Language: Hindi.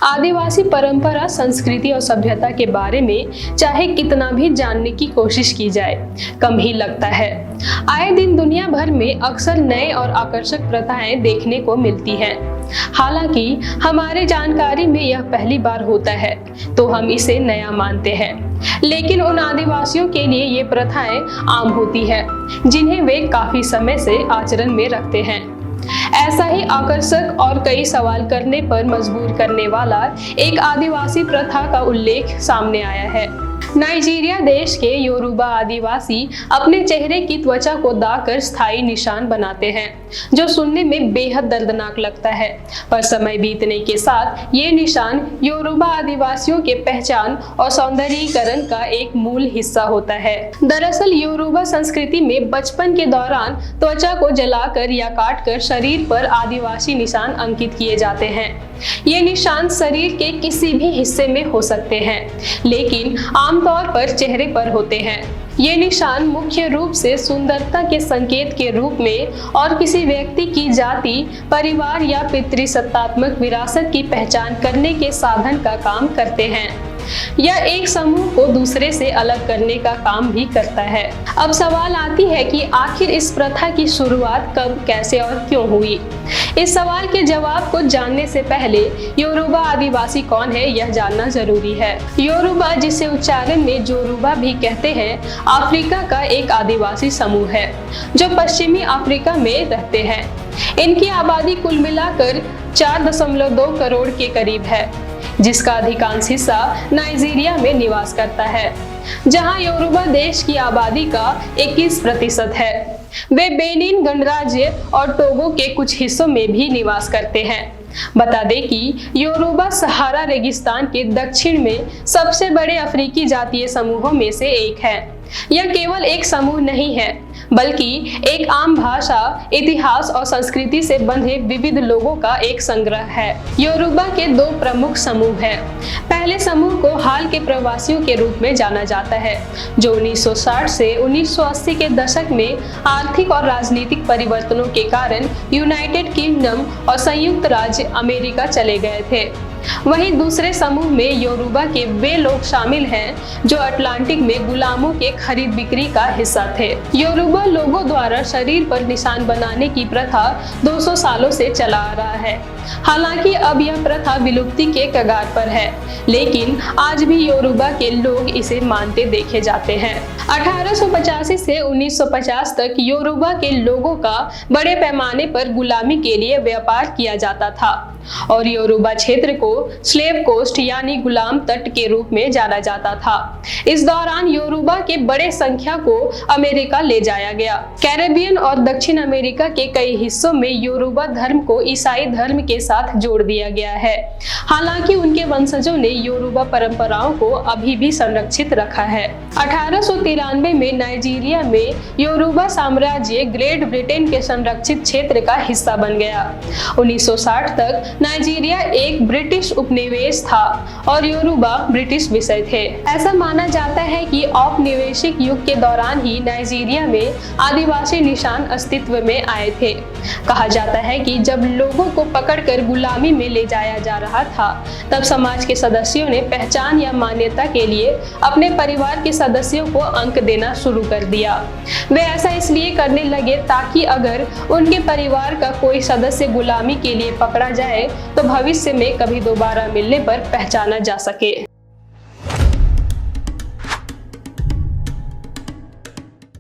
आदिवासी परंपरा, संस्कृति और सभ्यता के बारे में चाहे कितना भी जानने की कोशिश की जाए, कम ही लगता है। आए दिन दुनिया भर में अक्सर नए और आकर्षक प्रथाएं देखने को मिलती हैं। हालांकि हमारे जानकारी में यह पहली बार होता है तो हम इसे नया मानते हैं, लेकिन उन आदिवासियों के लिए ये प्रथाएं आम होती है जिन्हें वे काफी समय से आचरण में रखते हैं। ऐसा ही आकर्षक और कई सवाल करने पर मजबूर करने वाला एक आदिवासी प्रथा का उल्लेख सामने आया है। नाइजीरिया देश के योरूबा आदिवासी अपने चेहरे की त्वचा को दागकर स्थायी निशान बनाते हैं, जो सुनने में बेहद दर्दनाक लगता है। पर समय बीतने के साथ ये निशान योरूबा आदिवासियों के पहचान और सौंदर्यीकरण का एक मूल हिस्सा होता है। दरअसल योरूबा संस्कृति में बचपन के दौरान त्वचा को जलाकर या काटकर शरीर पर आदिवासी निशान अंकित किए जाते हैं। ये निशान शरीर के किसी भी हिस्से में हो सकते हैं, लेकिन आमतौर पर चेहरे पर होते हैं। ये निशान मुख्य रूप से सुंदरता के संकेत के रूप में और किसी व्यक्ति की जाति, परिवार या पितृसत्तात्मक विरासत की पहचान करने के साधन का काम करते हैं। यह एक समूह को दूसरे से अलग करने का काम भी करता है। अब सवाल आती है कि आखिर इस प्रथा की शुरुआत कब, कैसे और क्यों हुई। इस सवाल के जवाब को जानने से पहले योरूबा आदिवासी कौन है यह जानना जरूरी है। योरूबा, जिसे उच्चारण में जोरूबा भी कहते हैं, अफ्रीका का एक आदिवासी समूह है जो पश्चिमी अफ्रीका में रहते हैं। इनकी आबादी कुल मिलाकर 4.2 करोड़ के करीब है, जिसका अधिकांश हिस्सा नाइजीरिया में निवास करता है, जहां योरूबा देश की आबादी का 21% है। वे बेनिन गणराज्य और टोगो के कुछ हिस्सों में भी निवास करते हैं। बता दें कि योरूबा सहारा रेगिस्तान के दक्षिण में सबसे बड़े अफ्रीकी जातीय समूहों में से एक है। यह केवल एक समूह नहीं है, बल्कि एक आम भाषा, इतिहास और संस्कृति से बंधे विविध लोगों का एक संग्रह है। योरूबा के 2 प्रमुख समूह हैं। पहले समूह को हाल के प्रवासियों के रूप में जाना जाता है, जो 1960 से 1980 के दशक में आर्थिक और राजनीतिक परिवर्तनों के कारण यूनाइटेड किंगडम और संयुक्त राज्य अमेरिका चले गए थे। वहीं दूसरे समूह में योरूबा के वे लोग शामिल हैं जो अटलांटिक में गुलामों के खरीद बिक्री का हिस्सा थे। योरूबा लोगों द्वारा शरीर पर निशान बनाने की प्रथा 200 सालों से चला आ रहा है। हालांकि अब यह प्रथा विलुप्ति के कगार पर है, लेकिन आज भी योरूबा के लोग इसे मानते देखे जाते हैं। 1885 से 1950 तक योरूबा के लोगों का बड़े पैमाने पर गुलामी के लिए व्यापार किया जाता था और योरूबा क्षेत्र को स्लेव कोस्ट यानी गुलाम तट के रूप में जाना जाता था। इस दौरान योरूबा के बड़े संख्या को अमेरिका ले जाया गया। कैरेबियन और दक्षिण अमेरिका के कई हिस्सों में योरूबा धर्म को ईसाई धर्म के साथ जोड़ दिया गया है। हालांकि उनके वंशजों ने योरूबा परंपराओं को अभी भी संरक्षित रखा है। 1893 में नाइजीरिया में योरूबा साम्राज्य ग्रेट ब्रिटेन के संरक्षित क्षेत्र का हिस्सा बन गया। 1960 तक नाइजीरिया एक ब्रिटिश उपनिवेश था और योरूबा ब्रिटिश विषय थे। ऐसा माना जाता है कि औपनिवेशिक युग के दौरान ही नाइजीरिया में आदिवासी निशान अस्तित्व में आए थे। कहा जाता है कि जब लोगों को पकड़कर गुलामी में ले जाया जा रहा था, तब समाज के सदस्यों ने पहचान या मान्यता के लिए अपने परिवार के सदस्यों को अंक देना शुरू कर दिया। वे ऐसा इसलिए करने लगे ताकि अगर उनके परिवार का कोई सदस्य गुलामी के लिए पकड़ा जाए तो भविष्य में कभी दोबारा मिलने पर पहचाना जा सके।